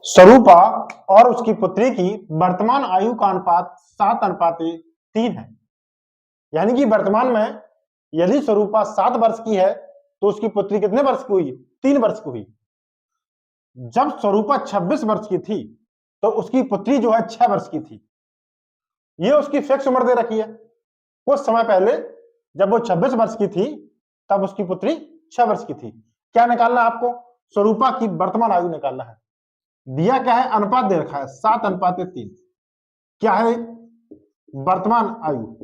स्वरूपा और उसकी पुत्री की वर्तमान आयु का अनुपात 7:3 है। यानी कि वर्तमान में यदि स्वरूपा 7 वर्ष की है तो उसकी पुत्री कितने वर्ष की हुई? 3 वर्ष की हुई। जब स्वरूपा 26 वर्ष की थी तो उसकी पुत्री जो है 6 वर्ष की थी। ये उसकी फिक्स उम्र दे रखी है। कुछ समय पहले जब वो 26 वर्ष की थी तब उसकी पुत्री 6 वर्ष की थी। क्या निकालना है आपको? स्वरूपा की वर्तमान आयु निकालना है। दिया क्या है? अनुपात दे रखा है 7:3। क्या है? वर्तमान आयु।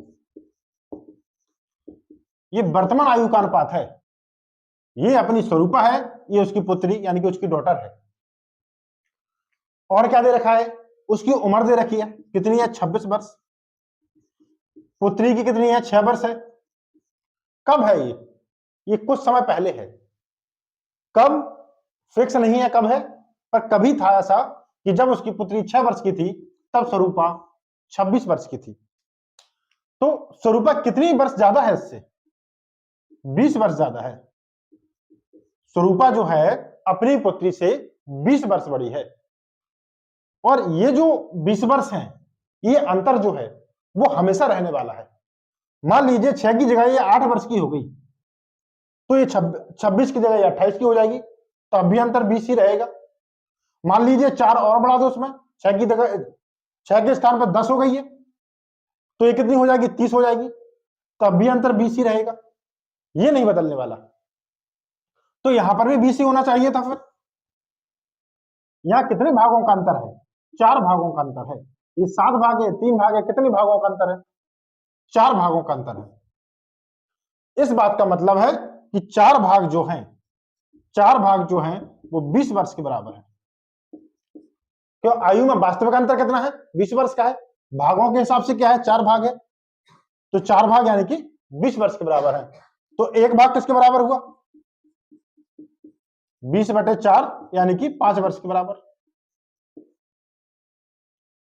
ये वर्तमान आयु का अनुपात है। ये अपनी स्वरूपा है, ये उसकी पुत्री यानी कि उसकी डॉटर है। और क्या दे रखा है? उसकी उम्र दे रखी है। कितनी है? 26 वर्ष। पुत्री की कितनी है? 6 वर्ष है। कब है ये? ये कुछ समय पहले है। कब? फिक्स नहीं है कब है, पर कभी था ऐसा कि जब उसकी पुत्री 6 वर्ष की थी तब स्वरूपा 26 वर्ष की थी। तो स्वरूपा कितनी वर्ष ज्यादा है इससे? 20 वर्ष ज्यादा है। स्वरूपा जो है अपनी पुत्री से 20 वर्ष बड़ी है। और ये जो 20 वर्ष हैं, ये अंतर जो है वो हमेशा रहने वाला है। मान लीजिए 6 की जगह ये 8 वर्ष की हो गई तो ये 26 की जगह 28 की हो जाएगी, तो अब भी अंतर 20 ही रहेगा। मान लीजिए 4 और बढ़ा दो उसमें, 6 की जगह 6 के स्थान पर 10 हो गई है तो ये कितनी हो जाएगी? 30 हो जाएगी, तो अब भी अंतर 20 ही रहेगा। ये नहीं बदलने वाला। तो यहां पर भी 20 ही होना चाहिए था। फिर यहां कितने भागों का अंतर है? 4 भागों का अंतर है। ये 7 भाग है, 3 भाग है, कितने भागों का अंतर है? 4 भागों का अंतर है। इस बात का मतलब है कि 4 भाग जो हैं, 4 भाग जो हैं वो 20 वर्ष के बराबर है। क्यों? आयु में वास्तविक अंतर कितना है? 20 वर्ष का है। भागों के हिसाब से क्या है? 4 भाग है, तो 4 भाग यानी कि 20 वर्ष के बराबर है। तो एक भाग किसके बराबर हुआ? 20/4 यानी कि 5 वर्ष के बराबर।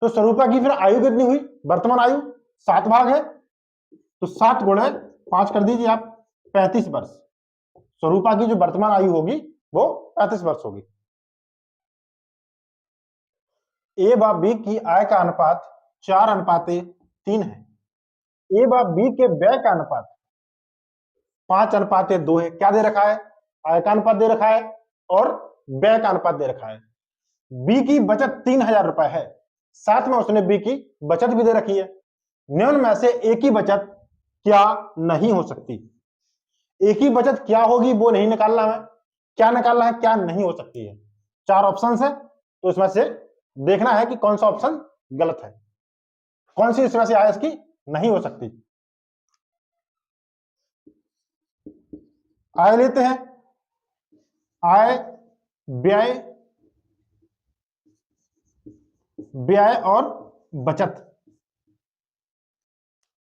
तो स्वरूपा की फिर आयु कितनी हुई? वर्तमान आयु 7 भाग है, तो 7 गुणे 5 कर दीजिए आप, 35 वर्ष। स्वरूपा की जो वर्तमान आयु होगी वो 35 वर्ष होगी। ए व बी की आय का अनुपात 4:3 है। ए व बी के व्यय का अनुपात 5:2 है। क्या दे रखा है? आय का अनुपात दे रखा है और व्यय का अनुपात दे रखा है। बी की बचत 3000 रुपए है, साथ में उसने बी की बचत भी दे रखी है। निम्न में से एक ही बचत क्या नहीं हो सकती? एक ही बचत क्या होगी वो नहीं निकालना है, क्या निकालना है? क्या नहीं हो सकती है। 4 ऑप्शन है, तो इसमें से देखना है कि कौन सा ऑप्शन गलत है, कौन सी इसमें से आय इसकी नहीं हो सकती। आय लेते हैं, आय, व्यय, व्यय और बचत।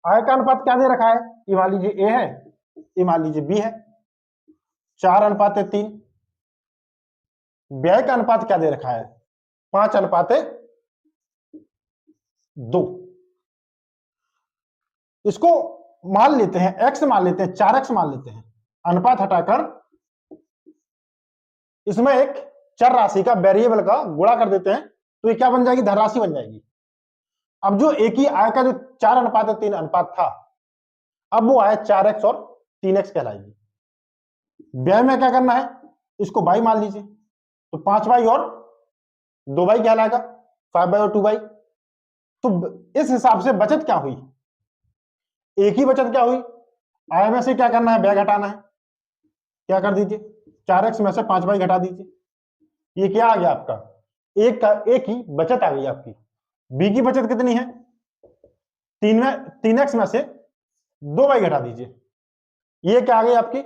आय का अनुपात क्या दे रखा है? ये मान लीजिए ए है, ये मान लीजिए बी है, 4:3। व्यय का अनुपात क्या दे रखा है? 5:2। इसको मान लेते हैं x मान लेते हैं, 4x मान लेते हैं। अनुपात हटाकर इसमें एक चर राशि का, वेरिएबल का गुणा कर देते हैं तो ये क्या बन जाएगी? धनराशि बन जाएगी। अब जो एक ही आय का जो 4:3 अनुपात था, अब वो आय 4x और 3x कहलाएगी। व्यय में क्या करना है? इसको y मान लीजिए, तो 5y और 2y कहलाएगा, 5y और 2y। तो इस हिसाब से बचत क्या हुई? एक ही बचत क्या हुई? आय में से क्या करना है? व्यय घटाना है। क्या कर दीजिए? 4x में से 5y घटा दीजिए। ये क्या आ गया आपका? एक ही बचत आ गई आपकी। बी की बचत कितनी है? 3x में से 2y घटा दीजिए। ये क्या आ गई आपकी?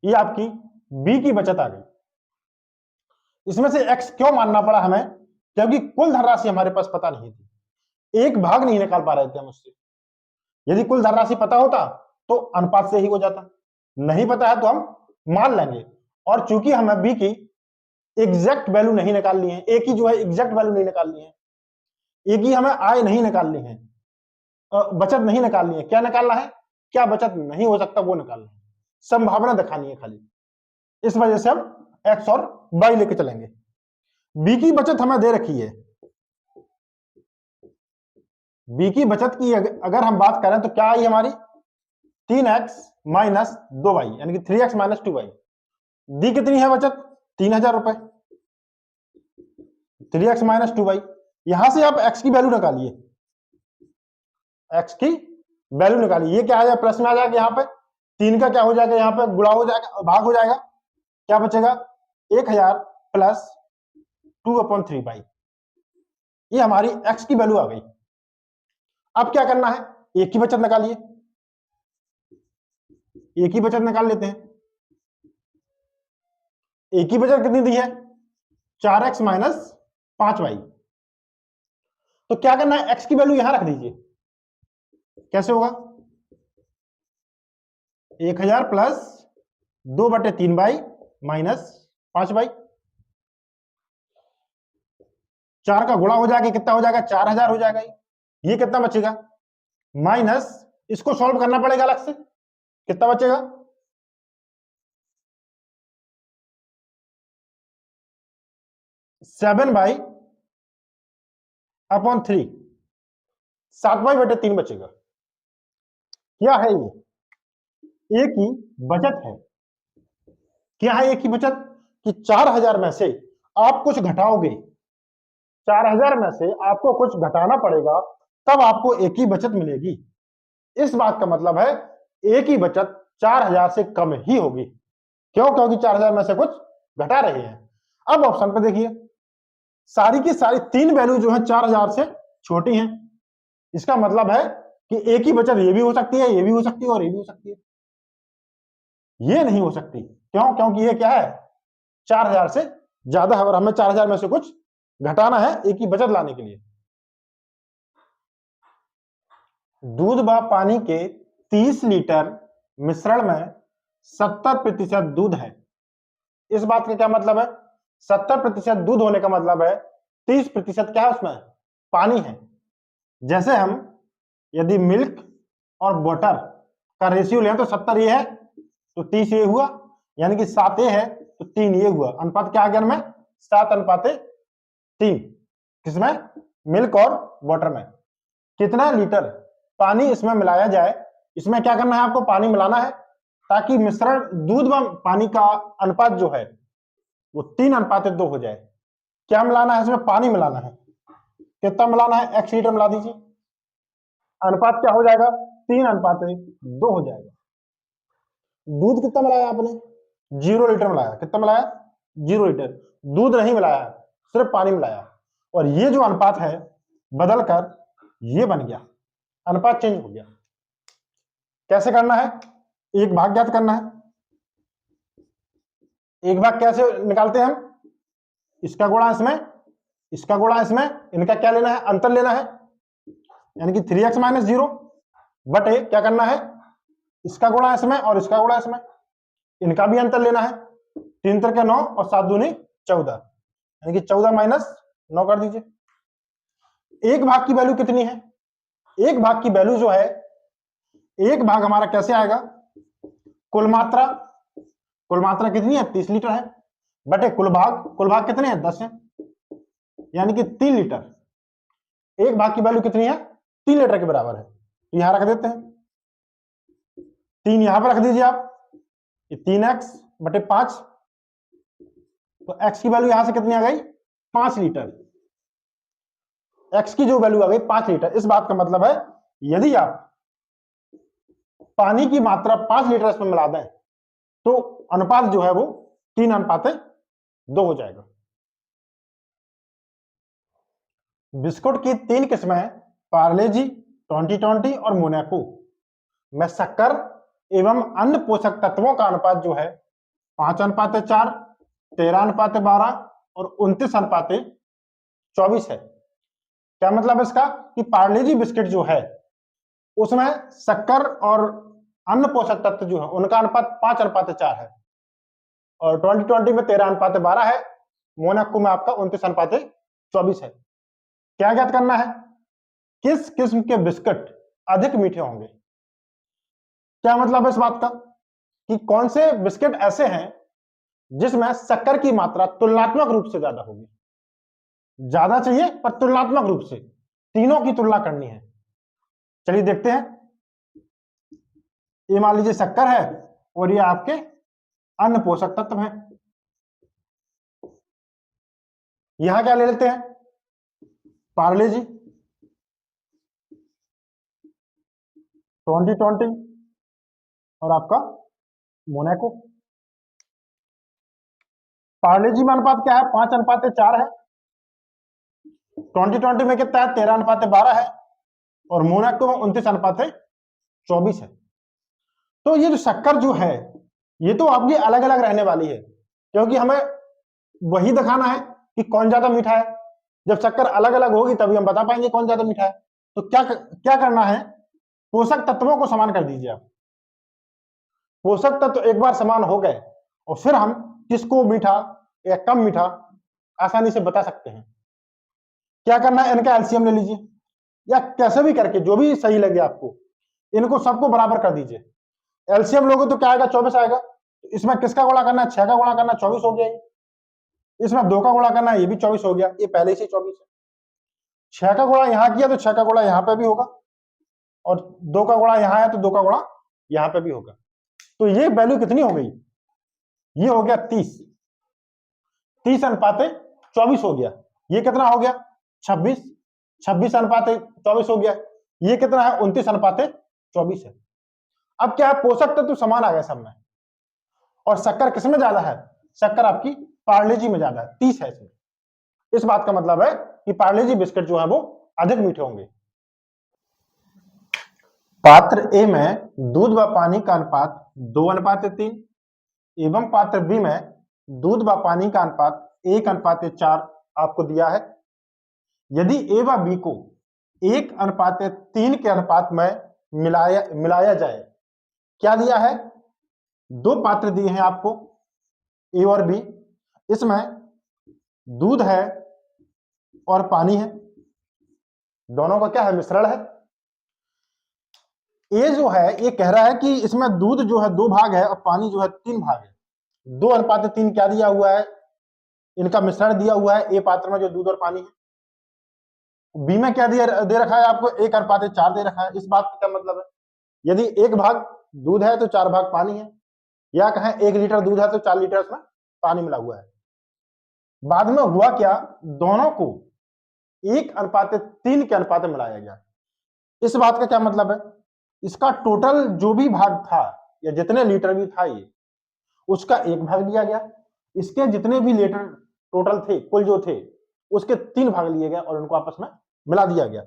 ये आपकी बी की बचत आ गई। इसमें से x क्यों मानना पड़ा हमें? क्योंकि कुल धनराशि हमारे पास पता नहीं थी, एक भाग नहीं निकाल पा रहे थे हम उससे। यदि कुल धनराशि पता होता तो अनुपात से ही हो जाता। नहीं पता है तो हम मान लेंगे। और चूंकि हमें बी की एग्जैक्ट वैल्यू नहीं निकालनी है, एक ही जो है एग्जैक्ट वैल्यू नहीं निकालनी है, एक ही हमें आय नहीं निकालनी है, बचत नहीं निकालनी है। क्या निकालना है? क्या बचत नहीं हो सकता वो निकालना है, संभावना दिखानी है खाली। इस वजह से हम x और y लेके चलेंगे। बी की बचत हमें दे रखी है, बी की बचत की अगर हम बात करें तो क्या आई हमारी 3x माइनस 2y यानी कि 3x माइनस 2y। दी कितनी है बचत 3000 रुपए, 3x माइनस 2y। यहां से आप x की वैल्यू निकालिए, x की वैल्यू निकालिए। ये क्या आ जाएगा प्लस में आ जाएगा, यहाँ पे 3 का क्या हो जाएगा, यहाँ पे गुणा हो जाएगा, भाग हो जाएगा, क्या बचेगा 1000 प्लस 2/3y। ये हमारी x की वैल्यू आ गई। अब क्या करना है, एक की बचत निकालिए, एक की बचत निकाल लेते हैं। एक की बचत कितनी दी है 4x माइनस 5y। तो क्या करना है, x की वैल्यू यहां रख दीजिए, कैसे होगा 1000 प्लस 2/3y माइनस 5y। 4 का गुणा हो जाएगा, कितना हो जाएगा 4000 हो जाएगा। ये कितना बचेगा माइनस, इसको सॉल्व करना पड़ेगा अलग से, कितना बचेगा 7/3, 7/3 बचेगा। क्या है ये, एक ही बचत है। क्या है एक ही बचत कि 4000 में से आप कुछ घटाओगे, 4000 में से आपको कुछ घटाना पड़ेगा, तब आपको एक ही बचत मिलेगी। इस बात का मतलब है एक ही बचत 4000 से कम ही होगी। क्यों, क्योंकि 4000 में से कुछ घटा रहे हैं। अब ऑप्शन पे देखिए, सारी की सारी तीन वैल्यू जो है 4000 से छोटी हैं। इसका मतलब है कि एक ही बचत ये भी हो सकती है, ये भी हो सकती है और ये भी हो सकती है। ये नहीं हो सकती, क्यों, क्योंकि ये क्या है 4000 से ज्यादा है और हमें 4000 में से कुछ घटाना है एक ही बचत लाने के लिए। दूध व पानी के 30 लीटर मिश्रण में 70% दूध है। इस बात का क्या मतलब है, 70% दूध होने का मतलब है 30% क्या है उसमें पानी है। जैसे हम यदि मिल्क और वाटर का रेशियो लें तो 70 ये है तो 30 ये हुआ, यानी कि 7 ये है तो 3 ये हुआ। अनुपात क्या आ गया में 7/3। किसमें, मिल्क और वाटर में। कितना लीटर पानी इसमें मिलाया जाए, इसमें क्या करना है आपको पानी मिलाना है, ताकि मिश्रण दूध व पानी का अनुपात जो है वो 3:2 हो जाए। क्या मिलाना है इसमें, पानी मिलाना है। कितना मिलाना है, x लीटर मिला दीजिए, अनुपात क्या हो जाएगा 3:2 हो जाएगा। दूध कितना मिलाया आपने 0 लीटर मिलाया, कितना मिलाया 0 लीटर। दूध नहीं मिलाया, सिर्फ पानी मिलाया, और ये जो अनुपात है बदलकर ये बन गया, अनुपात चेंज हो गया। कैसे करना है, एक भाग ज्ञात करना है। एक भाग कैसे निकालते हैं हम, इसका गुणा इसमें, इसका गुणा इसमें, इनका क्या लेना है अंतर लेना है, यानी कि 3x माइनस 0 बटे क्या करना है इसका गुणा इसमें और इसका गुणा इसमें, इनका भी अंतर लेना है। 3 3 9 और 7 दूनी 14, यानी कि 14 माइनस 9 कर दीजिए। एक भाग की वैल्यू कितनी है, एक भाग की वैल्यू जो है, एक भाग हमारा कैसे आएगा कुल मात्रा, कुल मात्रा कितनी है 30 लीटर है, बटे कुल भाग कितने हैं 10 है, यानी कि 3 लीटर। एक भाग की वैल्यू कितनी है 3 लीटर के बराबर है, तो यहां रख देते हैं 3, यहां पर रख दीजिए आप, 3x बटे 5, तो x की वैल्यू यहां से कितनी आ गई 5 लीटर। x की जो वैल्यू आ गई 5 लीटर, इस बात का मतलब है यदि आप पानी की मात्रा 5 लीटर इसमें मिला दें तो अनुपात जो है वो 3:2 हो जाएगा। बिस्कुट की 3 किस्में पार्ले जी, 2020 और मोनाको में शक्कर एवं अन्य पोषक तत्वों का अनुपात जो है 5:4, 13:12 और 29:24 है। क्या मतलब इसका कि पार्ले जी बिस्किट जो है उसमें शक्कर और अन्य पोषक तत्व जो है उनका अनुपात 5:4 है, और 2020 में 13:12 है, मोनाको में आपका 29:24 है। क्या ज्ञात करना है, किस किस्म के बिस्किट अधिक मीठे होंगे। क्या मतलब है इस बात का कि कौन से बिस्किट ऐसे हैं जिसमें शक्कर की मात्रा तुलनात्मक रूप से ज्यादा होगी। ज्यादा चाहिए पर तुलनात्मक रूप से, तीनों की तुलना करनी है। चलिए देखते हैं। ये मान लीजिए शक्कर है और ये आपके अन्य पोषक तत्व हैं। यहां क्या ले लेते हैं, पार्ले जी 2020 और आपका मोनाको। पार्ले जी में अनुपात क्या है, 5:4 है। 2020 में कितना है, 13:12 है। और मोनाको में 29:24 है। तो ये जो शक्कर जो है ये तो आपकी अलग अलग रहने वाली है, क्योंकि हमें वही दिखाना है कि कौन ज्यादा मीठा है। जब शक्कर अलग अलग होगी तभी हम बता पाएंगे कौन ज्यादा मीठा है। तो क्या करना है, पोषक तत्वों को समान कर दीजिए आप। पोषक तत्व एक बार समान हो गए और फिर हम किसको मीठा या कम मीठा आसानी से बता सकते हैं। क्या करना है, इनका एलसीएम ले लीजिए या कैसे भी करके जो भी सही लगे आपको, इनको सबको बराबर कर दीजिए। एलसीएम लोगे तो क्या आएगा, 24 आएगा। इसमें किसका गुणा करना है, 6 का गुणा करना, 24 हो गया। इसमें 2 का गुणा करना है, ये भी 24 हो गया, ये पहले से 24 है। 6 का गुणा यहां किया तो 6 का गुणा यहां पे भी होगा, और 2 का गुणा यहां है तो 2 का गुणा यहां पे भी होगा। तो ये वैल्यू कितनी हो गई, ये हो गया 30, 30:24 हो गया। ये कितना हो गया, 26, 26:24 हो गया। ये कितना है, 29:24 है। अब क्या है, पोषक तत्व समान आ गया सब में। और शक्कर किसमें ज्यादा है, शक्कर आपकी पार्ले जी में ज्यादा है, 30 है इसमें। इस बात का मतलब है कि पार्ले जी बिस्किट जो है वो अधिक मीठे होंगे। पात्र ए में दूध व पानी का अनुपात 2:3 एवं पात्र बी में दूध व पानी का अनुपात 1:4 आपको दिया है। यदि ए व बी को 1:3 के अनुपात में मिलाया जाए, क्या दिया है, 2 पात्र दिए हैं आपको ए और बी, इसमें दूध है और पानी है, दोनों का क्या है, मिश्रण है। ए जो है ये कह रहा है कि इसमें दूध जो है 2 भाग है और पानी जो है 3 भाग है। 2:3 क्या दिया हुआ है, इनका मिश्रण दिया हुआ है ए पात्र में जो दूध और पानी है। बी में क्या दे रखा है आपको, 1:4 दे रखा है। इस बात का क्या मतलब है, यदि 1 भाग दूध है तो 4 भाग पानी है, या कहें 1 लीटर दूध है तो 4 लीटर उसमें पानी मिला हुआ है। बाद में हुआ क्या, दोनों को 1:3 के अनुपात में मिलाया गया। इस बात का क्या मतलब है, इसका टोटल जो भी भाग था या जितने लीटर भी था ये, उसका 1 भाग लिया गया। इसके जितने भी लीटर टोटल थे, कुल जो थे, उसके 3 भाग लिए गए और उनको आपस में मिला दिया गया।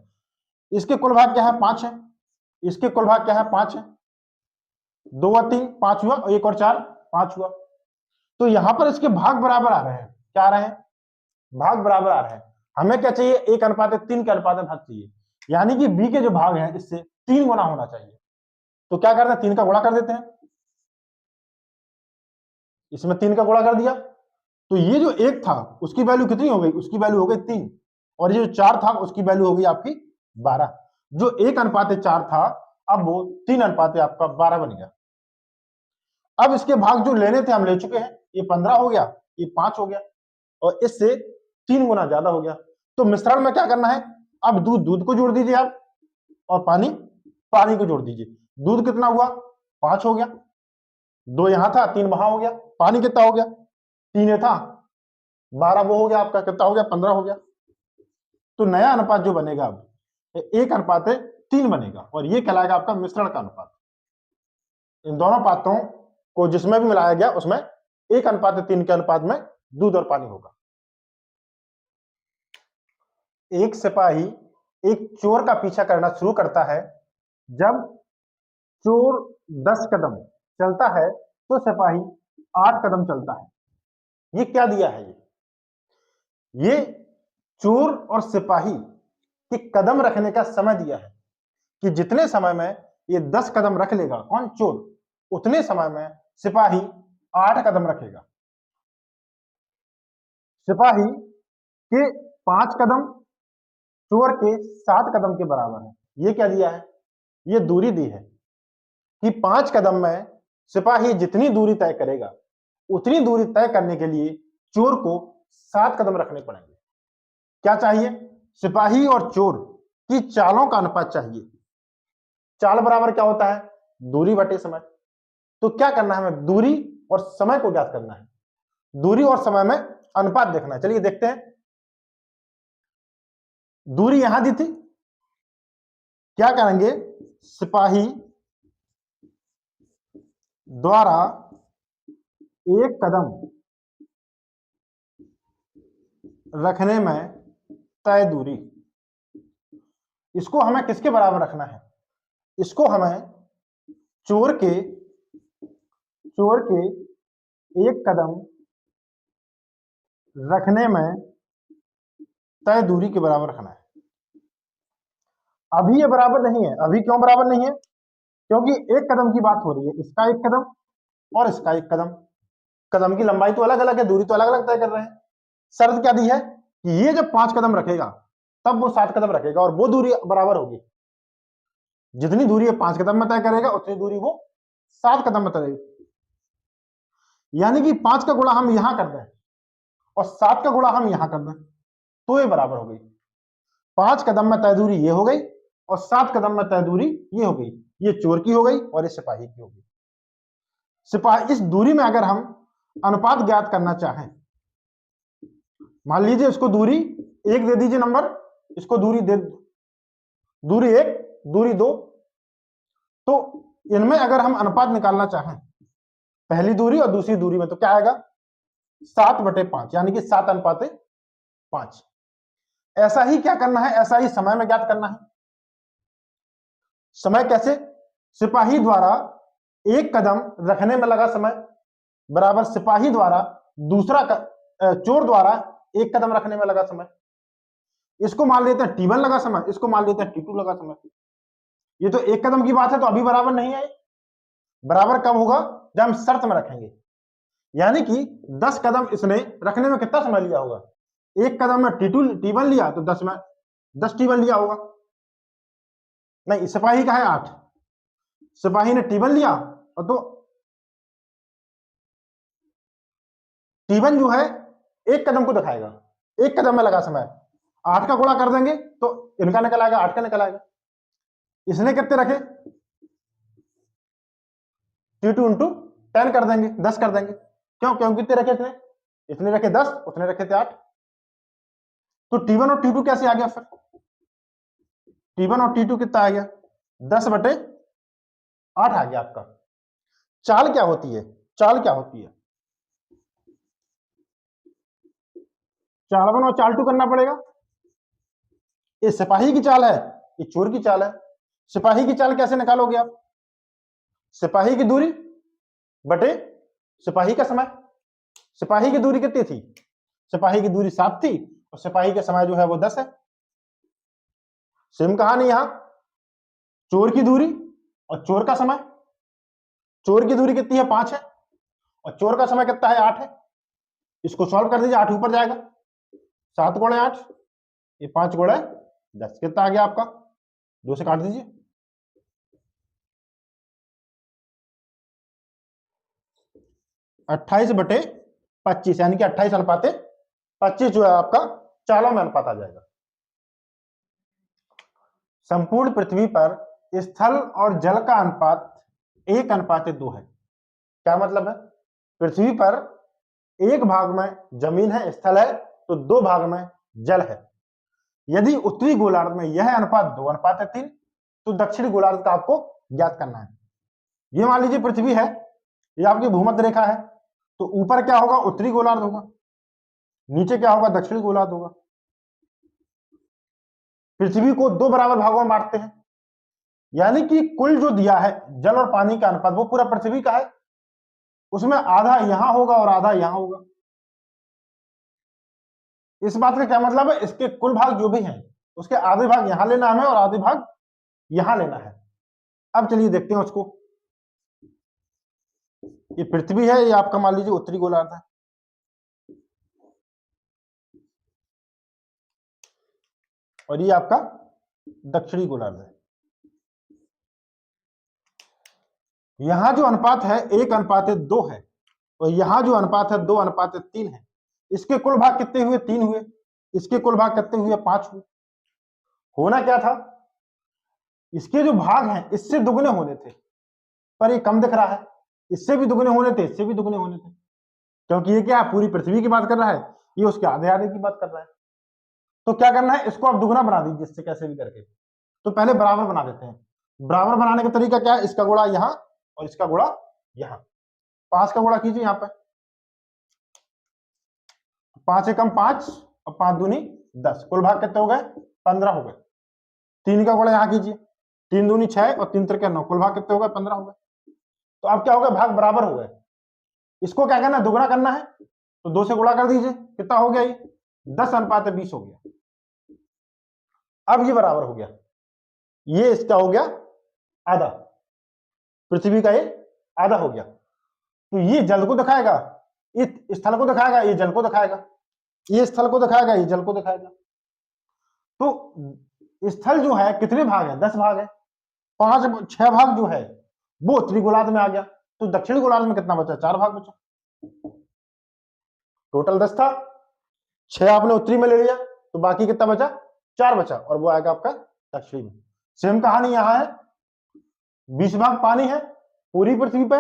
इसके कुल भाग क्या है, 5 है। इसके कुल भाग क्या है, 5 है। 2 और 3 5 हुआ, और 1 और 4 5 हुआ। तो यहां पर इसके भाग बराबर आ रहे हैं। क्या आ रहे हैं, भाग बराबर आ रहे हैं। हमें क्या चाहिए, 1:3 के अनुपात में भाग चाहिए, यानी कि बी के जो भाग हैं इससे 3 गुना होना चाहिए। तो क्या करते हैं, 3 का गुणा कर देते हैं। इसमें 3 का गुणा कर दिया तो ये जो 1 था उसकी वैल्यू कितनी हो गई, उसकी वैल्यू हो गई 3, और ये जो 4 था उसकी वैल्यू हो गई आपकी 12। जो 1:4 था अब वो 3 आपका 12 बन गया। अब इसके भाग जो लेने थे हम ले चुके हैं, ये 15 हो गया, ये 5 हो गया, और इससे 3 गुना ज्यादा हो गया। तो मिश्रण में क्या करना है, अब दूध को जोड़ दीजिए आप, और पानी को जोड़ दीजिए। दूध कितना हुआ, 5 हो गया, 2 यहां था, 3 वहां हो गया। पानी कितना हो गया, 3 था, 12 वो हो गया आपका, कितना हो गया, 15 हो गया। तो नया अनुपात जो बनेगा अब 1:3 बनेगा, और ये कहलाएगा आपका मिश्रण का अनुपात। इन दोनों पात्रों को जिसमें भी मिलाया गया उसमें 1:3 के अनुपात में दूध और पानी होगा। एक सिपाही एक चोर का पीछा करना शुरू करता है। जब चोर 10 कदम चलता है तो सिपाही 8 कदम चलता है। ये क्या दिया है, ये चोर और सिपाही के कदम रखने का समय दिया है कि जितने समय में ये 10 कदम रख लेगा कौन, चोर, उतने समय में सिपाही 8 कदम रखेगा। सिपाही के 5 कदम चोर के 7 कदम के बराबर है। ये क्या दिया है, ये दूरी दी है कि 5 कदम में सिपाही जितनी दूरी तय करेगा उतनी दूरी तय करने के लिए चोर को 7 कदम रखने पड़ेंगे। क्या चाहिए? सिपाही और चोर की चालों का अनुपात चाहिए। चाल बराबर क्या होता है? दूरी बटे समय। तो क्या करना है हमें? दूरी और समय को ज्ञात करना है। दूरी और समय में अनुपात देखना है। चलिए देखते हैं। दूरी यहां दी थी, क्या करेंगे? सिपाही द्वारा एक कदम रखने में तय दूरी, इसको हमें किसके बराबर रखना है? इसको हमें चोर के एक कदम रखने में तय दूरी के बराबर रखना है। अभी ये बराबर नहीं है। अभी क्यों बराबर नहीं है? क्योंकि एक कदम की बात हो रही है, इसका एक कदम और इसका एक कदम। कदम की लंबाई तो अलग अलग है, दूरी तो अलग अलग तय कर रहे हैं। शर्त क्या दी है कि ये जब 5 कदम रखेगा तब वो 7 कदम रखेगा और वो दूरी बराबर होगी। जितनी दूरी ये 5 कदम में तय करेगा उतनी दूरी वो 7 कदम में तय। यानी कि 5 का गुणा हम यहां कर दें और 7 का गुणा हम यहां कर दें तो ये बराबर हो गई। 5 कदम में तय दूरी ये हो गई और 7 कदम में तय दूरी ये हो गई। ये चोर की हो गई और ये सिपाही की हो गई। सिपाही, इस दूरी में अगर हम अनुपात ज्ञात करना चाहें, मान लीजिए इसको दूरी 1 दे दीजिए नंबर, इसको दूरी 1, दूरी 2, तो इनमें अगर हम अनुपात निकालना चाहें पहली दूरी और दूसरी दूरी में, तो क्या आएगा? 7/5, यानी कि 7:5। ऐसा ही क्या करना है? ऐसा ही समय में ज्ञात करना है। समय कैसे? सिपाही द्वारा एक कदम रखने में लगा समय बराबर सिपाही द्वारा चोर द्वारा एक कदम रखने में लगा समय। इसको मान लेते हैं T1 लगा समय, इसको मान लेते हैं T2 लगा समय। ये तो एक कदम की बात है, तो अभी बराबर नहीं है। बराबर कब होगा? जब हम शर्त में रखेंगे। यानी कि 10 कदम इसने रखने में कितना समय लिया होगा? एक कदम में T1 लिया तो 10 T1 लिया होगा। नहीं, सिपाही का है 8, सिपाही ने T1 लिया और तो T1 जो है एक कदम को दिखाएगा, एक कदम में लगा समय। 8 का गुणा कर देंगे तो इनका निकल आएगा, 8 का निकल आएगा। इसने कितने रखे? T2 × 10 कर देंगे, 10 कर देंगे। क्यों? कितने रखे इसने? इसने रखे 10, उसने रखे थे 8। तो T1 और T2 कैसे आ गया फिर? T1 और T2 कितना आ गया? 10/8 आ गया आपका। चाल क्या होती है? चाल क्या होती है? चाल 1 और चाल 2 करना पड़ेगा। ये सिपाही की चाल है, ये चोर की चाल है। सिपाही की चाल कैसे निकालोगे आप? सिपाही की दूरी बटे सिपाही का समय। सिपाही की दूरी कितनी थी? सिपाही की दूरी 7 थी और सिपाही का समय जो है वो 10 है। सेम कहानी यहां, चोर की दूरी और चोर का समय। चोर की दूरी कितनी है? 5 है और चोर का समय कितना है? 8 है। इसको सॉल्व कर दीजिए, 8 ऊपर जाएगा, 7 × 8, ये 5 × 10 कितना आ गया आपका? 2 से काट दीजिए। 28/25, यानी कि 28:25 जो है आपका चालों में अनुपात आ जाएगा। संपूर्ण पृथ्वी पर स्थल और जल का अनुपात 1:2 है। क्या मतलब है? पृथ्वी पर एक भाग में जमीन है, स्थल है, तो 2 भाग में जल है। यदि उत्तरी गोलार्ध में यह अनुपात 2:3, तो दक्षिणी गोलार्ध का आपको ज्ञात करना है। ये मान लीजिए पृथ्वी है, ये आपकी भूमध्य रेखा है, तो ऊपर क्या होगा? उत्तरी गोलार्ध होगा, नीचे क्या होगा? दक्षिणी गोलार्ध होगा। पृथ्वी को 2 बराबर भागों में बांटते हैं, यानी कि कुल जो दिया है जल और पानी का अनुपात वो पूरा पृथ्वी का है, उसमें आधा यहां होगा और आधा यहां होगा। इस बात का क्या मतलब है? इसके कुल भाग जो भी हैं उसके आधे भाग यहां लेना हमें और आधे भाग यहां लेना है। अब चलिए देखते हैं उसको। ये पृथ्वी है, ये आपका मान लीजिए उत्तरी गोलार्ध है, और ये आपका दक्षिणी गोलार्ध है। यहां जो अनुपात है 1:2 है और यहां जो अनुपात है 2:3 है। इसके कुल भाग कितने हुए? 3 हुए। इसके कुल भाग कितने हुए? 5 हुए। होना क्या था, इसके जो भाग हैं इससे दुगने होने थे, पर ये कम दिख रहा है। इससे भी दुगने होने थे, इससे भी दुगने होने थे, क्योंकि ये क्या है, पूरी पृथ्वी की बात कर रहा है, ये उसके आधे आधे की बात कर रहा है। तो क्या करना है, इसको आप दुगना बना दीजिए इससे कैसे भी करके। तो पहले बराबर बना देते हैं। बराबर बनाने का तरीका क्या है, इसका गुणा यहां और इसका गुणा यहां। 5 का गुणा कीजिए यहां पर, 5 एकम 5 और 5 दूनी 10, कुल भाग कितने हो गए? 15 हो गए। 3 का गुणा यहां कीजिए, 3 दूनी 6 और 3 त्रिके 9, कुल भाग कितने हो गए? 15 हो गए। तो अब क्या हो गया, भाग बराबर हो गए। इसको क्या करना है, दुगना करना है, तो 2 से गुणा कर दीजिए, कितना हो गया ये? 10:20 हो गया। अब ये बराबर हो गया, ये इसका हो गया आधा, पृथ्वी का ये आधा हो गया। तो ये जल को दिखाएगा, इस स्थल को दिखाएगा, ये जल को दिखाएगा, ये स्थल को दिखाएगा, ये जल को दिखाएगा। तो स्थल जो है कितने भाग है? 10 भाग है। 6 भाग जो है वो उत्तरी गोलार्ध में आ गया, तो दक्षिणी गोलार्ध में कितना बचा? 4 भाग बचा। टोटल 10 था, 6 आपने उत्तरी में ले लिया, तो बाकी कितना बचा? 4 बचा, और वो आएगा आपका दक्षिणी में। सेम कहानी यहां है, 20 भाग पानी है पूरी पृथ्वी पे,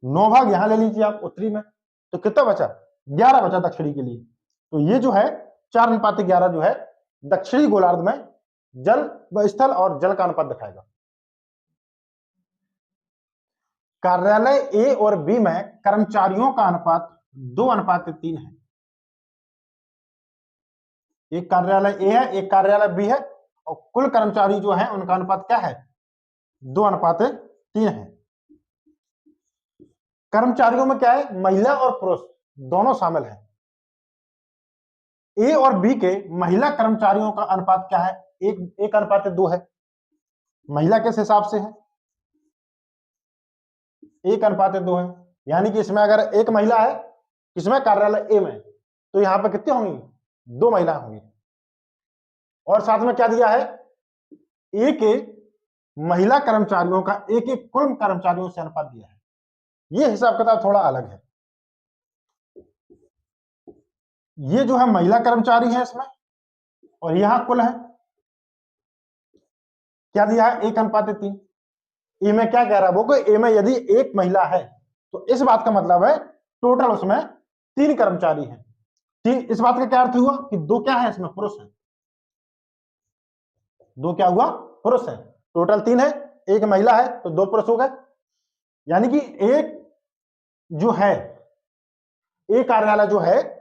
9 भाग यहां ले लीजिए आप उत्तरी में, तो कितना बचा? 11 बचा दक्षिणी के लिए। तो ये जो है 4:11 जो है दक्षिणी गोलार्ध में जल व स्थल और जल का अनुपात दिखाएगा। कार्यालय ए और बी में कर्मचारियों का अनुपात 2:3 है। एक कार्यालय ए है, एक कार्यालय बी है, और कुल कर्मचारी जो है उनका अनुपात क्या है? 2:3 है। कर्मचारियों में क्या है, महिला और पुरुष दोनों शामिल हैं। ए और बी के महिला कर्मचारियों का अनुपात क्या है? 1:2 है। महिला किस हिसाब से है? 1:2 है, यानी कि इसमें अगर एक महिला है, इसमें कार्यालय ए में, तो यहां पर कितनी होंगी? 2 महिलाएं होंगी। और साथ में क्या दिया है, ए के महिला कर्मचारियों का एक कुल कर्मचारियों से अनुपात दिया है। ये हिसाब किताब थोड़ा अलग है। ये जो है महिला कर्मचारी है इसमें, और यहां कुल है, क्या दिया है? 1:3। ए में क्या कह रहा है वो, ए में यदि एक महिला है तो इस बात का मतलब है टोटल उसमें 3 कर्मचारी हैं। 3, इस बात का क्या अर्थ हुआ कि 2 क्या है इसमें? पुरुष है। 2 क्या हुआ? पुरुष है। टोटल 3 है, एक महिला है, तो 2 पुरुष हो गए। यानी कि एक जो है, एक कार्यालय जो है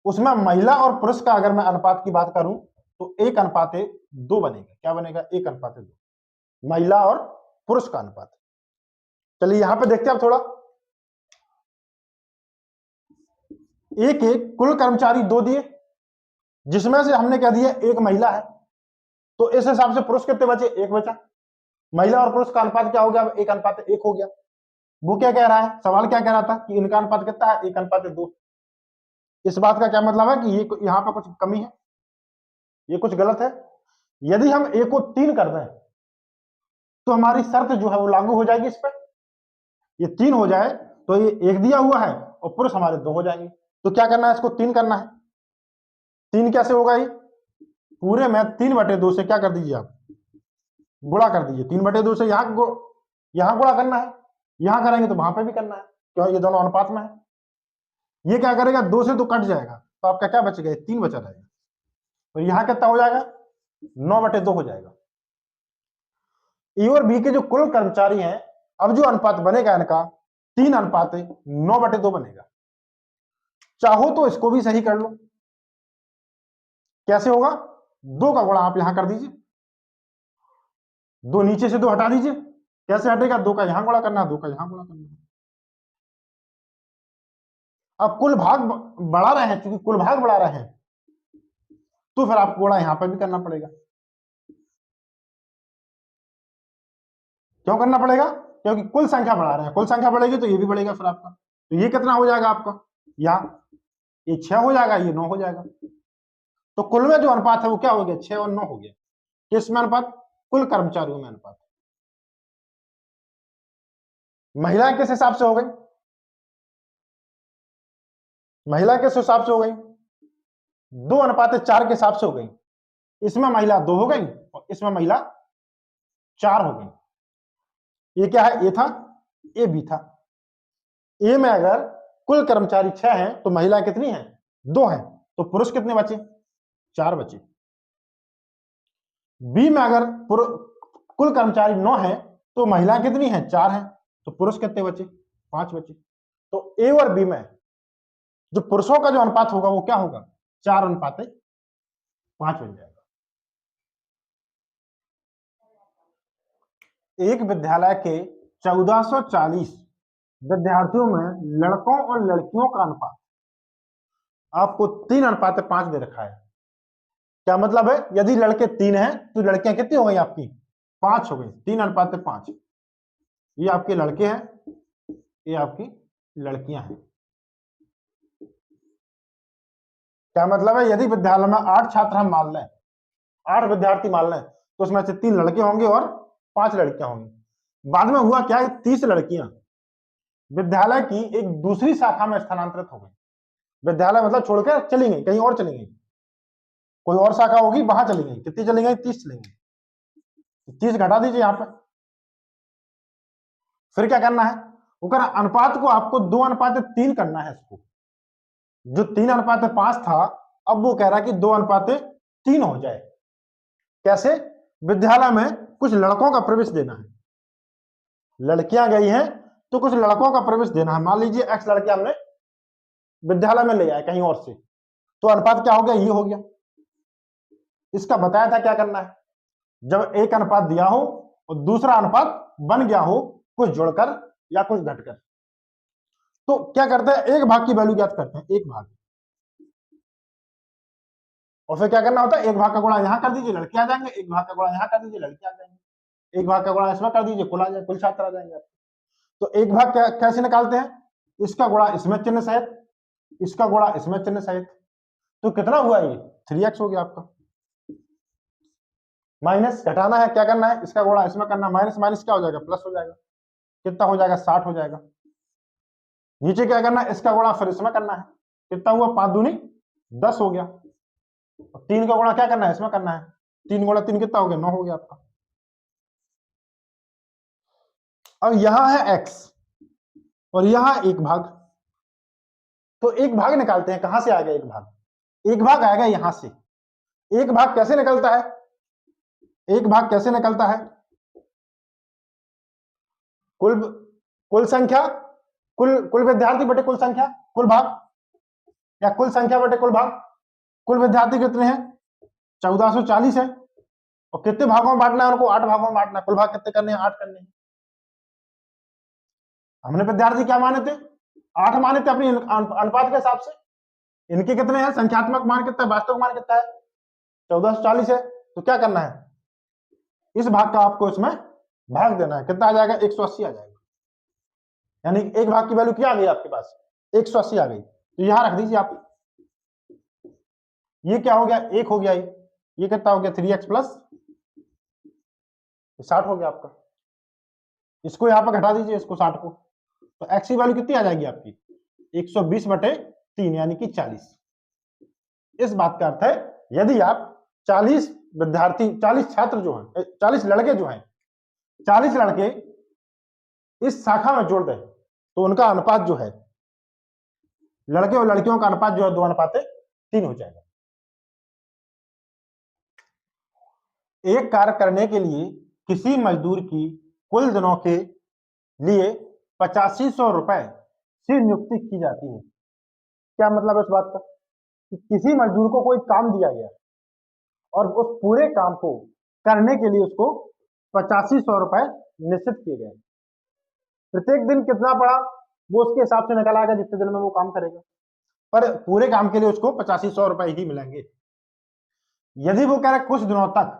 उसमें महिला और पुरुष का अगर मैं अनुपात की बात करूं तो 1:2 बनेगा। क्या बनेगा? 1:2, महिला और पुरुष का अनुपात। चलिए यहां पे देखते हैं अब थोड़ा। एक कुल कर्मचारी 2 दिए, जिसमें से हमने क्या दिया? एक महिला है, तो इस हिसाब से पुरुष कितने बचे? 1 बचा। महिला और पुरुष का अनुपात क्या हो गया? 1:1 हो गया। वो क्या कह रहा है, सवाल क्या कह रहा था कि इनका अनुपात कितना है? 1:2। इस बात का क्या मतलब है कि ये यहां पर कुछ कमी है, ये कुछ गलत है। यदि हम ए को 3 कर दें तो हमारी शर्त जो है वो लागू हो जाएगी इस पर। ये 3 हो जाए तो ये 1 दिया हुआ है और पुरुष हमारे 2 हो जाएंगे। तो क्या करना है, इसको 3 करना है। 3 कैसे होगा? ये पूरे में 3/2 से क्या कर दीजिए आप? गुणा कर दीजिए। 3/2 से यहां गुणा करना है, यहां करेंगे तो वहां पे भी करना है, क्यों? ये दोनों अनुपात में है। ये क्या करेगा? 2 से 2 कट जाएगा, तो आपका क्या बचेगा? 3 बचा रहेगा। तो यहां कितना हो जाएगा? 9/2 हो जाएगा। ए और बी के जो कुल कर्मचारी हैं, अब जो अनुपात बनेगा इनका 3:9/2 बनेगा। चाहो तो इसको भी सही कर लो। कैसे होगा? 2 का गुणा आप यहां कर दीजिए, 2 नीचे से 2 हटा दीजिए। कैसे हटेगा? 2 का यहां गुणा करना है, 2 का यहां गुणा करना है। अब कुल भाग बढ़ा रहे हैं, क्योंकि कुल भाग बढ़ा रहे हैं, तो फिर आपको गुणा यहां पर भी करना पड़ेगा। क्यों करना पड़ेगा? क्योंकि कुल संख्या बढ़ा रहे हैं, कुल संख्या बढ़ेगी तो ये भी बढ़ेगा फिर आपका। तो ये कितना हो जाएगा आपका? ये 6 हो जाएगा, ये 9 हो जाएगा। तो कुल में जो अनुपात है वो क्या हो गया? 6 और 9 हो गया। किस में अनुपात? कुल कर्मचारियों में अनुपात। महिलाएं किस हिसाब से हो गई? महिला किस हिसाब से हो गई? 2:4 के हिसाब से हो गई। इसमें महिला 2 हो गई और इसमें महिला 4 हो गई। ये क्या है? ए था, ए बी था। ए में अगर कुल कर्मचारी 6 हैं तो महिला कितनी है? 2 है। तो पुरुष कितने बचे? 4 बचे। बी में अगर कुल कर्मचारी 9 है तो महिला कितनी है? 4 है। तो पुरुष कितने बचे? 5 बचे। तो ए और बी में जो पुरुषों का जो अनुपात होगा वो क्या होगा? 4:5 बन जाएगा। एक विद्यालय के 1440 विद्यार्थियों में लड़कों और लड़कियों का अनुपात आपको 3:5 दे रखा है। क्या मतलब है? यदि लड़के 3 हैं तो लड़कियां कितनी हो गई आपकी? 5 हो गई। 3:5। ये आपके लड़के हैं, ये आपकी लड़कियां हैं। क्या मतलब है? यदि विद्यालय में 8 छात्र हम मान लें, 8 विद्यार्थी मान लें, तो उसमें से 3 लड़के होंगे और 5 लड़कियां होंगी। बाद में हुआ क्या? 30 लड़कियां विद्यालय की एक दूसरी शाखा में स्थानांतरित हो गई। विद्यालय मतलब छोड़कर चली गई, कहीं और चली गई, कोई और शाखा होगी, वहां चली गई। कितनी चली गई? 30 चली गई। 30 घटा दीजिए यहां पर। फिर क्या करना है? ऊपर अनुपात को आपको 2:3 करना है। इसको जो 3:5 था, अब वो कह रहा है कि 2:3 हो जाए। कैसे? विद्यालय में कुछ लड़कों का प्रवेश देना है, लड़कियां गई हैं तो कुछ लड़कों का प्रवेश देना है। मान लीजिए X लड़के हमने विद्यालय में ले आए कहीं और से, तो अनुपात क्या हो गया? ये हो गया। इसका बताया था क्या करना है। जब एक अनुपात दिया हो और दूसरा अनुपात बन गया हो, कुछ जोड़कर या कुछ घटकर, तो क्या करते हैं? एक भाग की वैल्यू ज्ञात करते हैं, एक भाग। और फिर क्या करना होता है? एक भाग का गुणा यहां कर दीजिए, लड़के आ जाएंगे। एक भाग का गुणा यहां कर दीजिए, लड़के आ जाएंगे। एक भाग का गुणा इसमें कर दीजिए, कुल छात्र आ जाएंगे। तो एक भाग कैसे निकालते हैं? इसका गुणा इसमें चिन्ह सहित, इसका गुणा इसमें चिन्ह सहित। तो कितना हुआ? ये 3x हो गया आपका। माइनस घटाना है, क्या करना है? इसका गुणा इसमें करना, माइनस माइनस क्या हो जाएगा? प्लस हो जाएगा। कितना हो जाएगा? 60 हो जाएगा। नीचे क्या करना है? इसका गुणा फिर इसमें करना है। कितना हुआ? 5 दूनी 10 हो गया। 3 का गुणा क्या करना है? इसमें करना है। 3 गुणा 3 कितना हो गया? 9 हो गया आपका। अब यहां है x और यहां एक भाग, तो एक भाग निकालते हैं। कहां से आ गया एक भाग? एक भाग आएगा यहां से। एक भाग कैसे निकलता है? एक भाग कैसे निकलता है? कुल कुल संख्या, कुल विद्यार्थी बटे कुल संख्या, कुल भाग, या कुल संख्या बटे कुल भाग। कुल विद्यार्थी कितने हैं? 1440 है। और कितने भागों में बांटना है उनको? 8 भागों में बांटना है। कुल भाग कितने करने हैं? 8 करने हैं। हमने विद्यार्थी क्या माने थे? 8 माने थे अपनी अनुपात के हिसाब से। इनके कितने हैं? संख्यात्मक मान कितना है? वास्तविक मान कितना है? 1440 है। तो क्या करना है? इस भाग का आपको इसमें भाग देना है। कितना आ जाएगा? 180 आ जाएगा। यानी एक भाग की वैल्यू क्या आ गई आपके पास? 180 आ गई। तो यहां रख दीजिए आप। ये क्या हो गया? 1 हो गया। ये कितना हो गया? 3x प्लस 60 हो गया आपका। इसको यहां पर घटा दीजिए, इसको 60 को। तो x की वैल्यू कितनी आ जाएगी आपकी? 120 बटे 3 यानी कि 40। इस बात का अर्थ है यदि आप 40 विद्यार्थी, 40 छात्र जो हैं, 40 लड़के जो हैं, 40 लड़के इस शाखा में जोड़ दें तो उनका अनुपात जो है, लड़के और लड़कियों का अनुपात जो है 2:3 हो जाएगा। एक कार्य करने के लिए किसी मजदूर की कुल दिनों के लिए 8500 रुपए से नियुक्ति की जाती है। क्या मतलब है इस बात का? कि किसी मजदूर को कोई काम दिया गया और उस पूरे काम को करने के लिए उसको 8500 रुपए निश्चित किए गए। प्रत्येक दिन कितना पड़ा वो उसके हिसाब से निकल आएगा जितने दिन में वो काम करेगा, पर पूरे काम के लिए उसको 8500 रुपए ही मिलेंगे। यदि वो कह रहे कुछ दिनों तक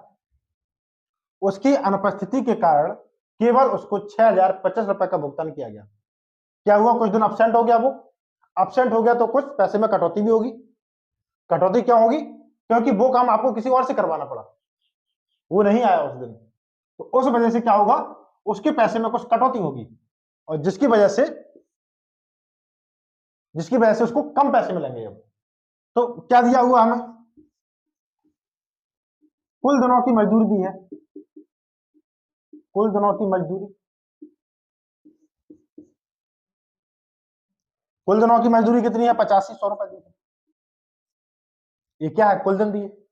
उसकी अनुपस्थिति के कारण केवल उसको 6050 रुपए का भुगतान किया गया, क्या हुआ? कुछ दिन अब्सेंट हो गया, वो अब्सेंट हो गया तो कुछ पैसे में कटौती भी होगी। कटौती क्यों होगी? क्योंकि वो काम आपको किसी और से करवाना पड़ा, वो नहीं आया उस दिन, तो उस वजह से क्या होगा? उसके पैसे में कुछ कटौती होगी और जिसकी वजह से उसको कम पैसे मिलेंगे। अब तो क्या दिया हुआ हमें, कुल दिनों की मजदूरी दी है, कुल दिनों की मजदूरी, कुल दिनों की मजदूरी कितनी है, 8500 रुपए दी है। ये क्या है, कुल दिन दिए।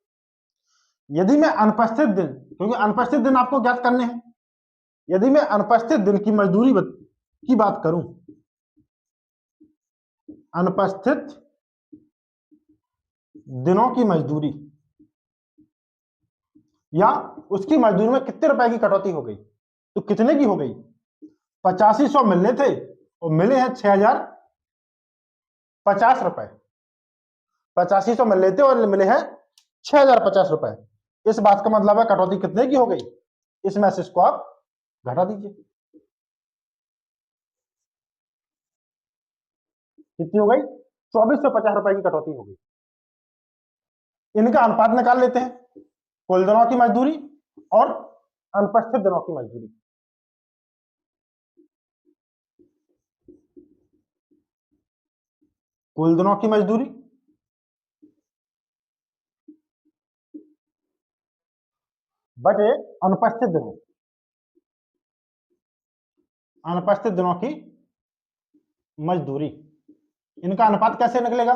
यदि मैं अनुपस्थित दिन, क्योंकि अनुपस्थित दिन आपको ज्ञात करने हैं, यदि मैं अनुपस्थित दिन की मजदूरी की बात करूं, अनुपस्थित दिनों की मजदूरी, या उसकी मजदूरी में कितने रुपए की कटौती हो गई, तो कितने की हो गई, 8500 मिलने थे और मिले हैं 6050 रुपए। 8500 मिल लेते और मिले हैं 6050 रुपए। इस बात का मतलब है कटौती कितने की हो गई, इस मैसेज को आप घटा दीजिए। कितनी हो गई, 2450 रुपए की कटौती हो गई। इनका अनुपात निकाल लेते हैं, कुल दिनों की मजदूरी और अनुपस्थित दिनों की मजदूरी। कुल दिनों की मजदूरी बटे अनुपस्थित दिनों, अनुपस्थित दिनों की मजदूरी। इनका अनुपात कैसे निकलेगा,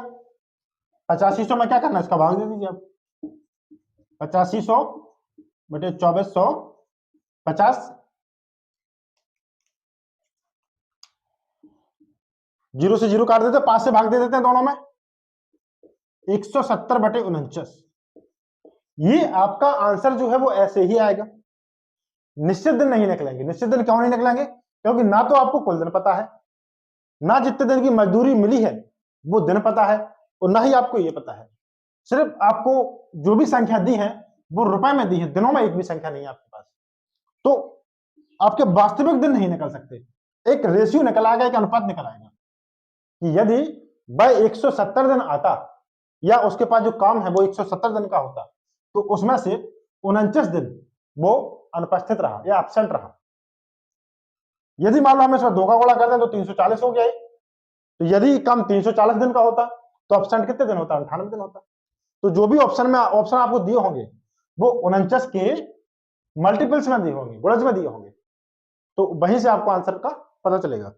8500 में क्या करना है, इसका भाग दे दीजिए आप, 8500 बटे 2450, जीरो से जीरो काट देते हैं, 5 से भाग दे देते हैं दोनों में, 170 बटे 49। ये आपका आंसर जो है वो ऐसे ही आएगा, निश्चित दिन नहीं निकलेंगे। निश्चित दिन क्यों नहीं निकलेंगे, क्योंकि ना तो आपको कुल दिन पता है, ना जितने दिन की मजदूरी मिली है वो दिन पता है, और ना ही आपको ये पता है। सिर्फ आपको जो भी संख्या दी है वो रुपए में दी है, दिनों में एक भी संख्या नहीं है आपके पास, तो आपके वास्तविक दिन नहीं निकल सकते। एक रेशियो निकल आएगा, एक अनुपात निकल आएगा कि यदि वह 170 दिन आता या उसके पास जो काम है वो 170 दिन का होता, तो उसमें से 49 दिन वो अनुपस्थित रहा या एब्सेंट रहा। यदि मान लो हम इसमें 2 का गुणा कर दें तो 340 हो गया। तो यदि काम 340 दिन का होता तो एब्सेंट कितने दिन होता, 98 दिन होता। तो जो भी ऑप्शन आपको दिए होंगे वो 49 के मल्टीपल्स में दिए होंगे, गुणज में दिए होंगे, तो वहीं से आपको आंसर का पता चलेगा।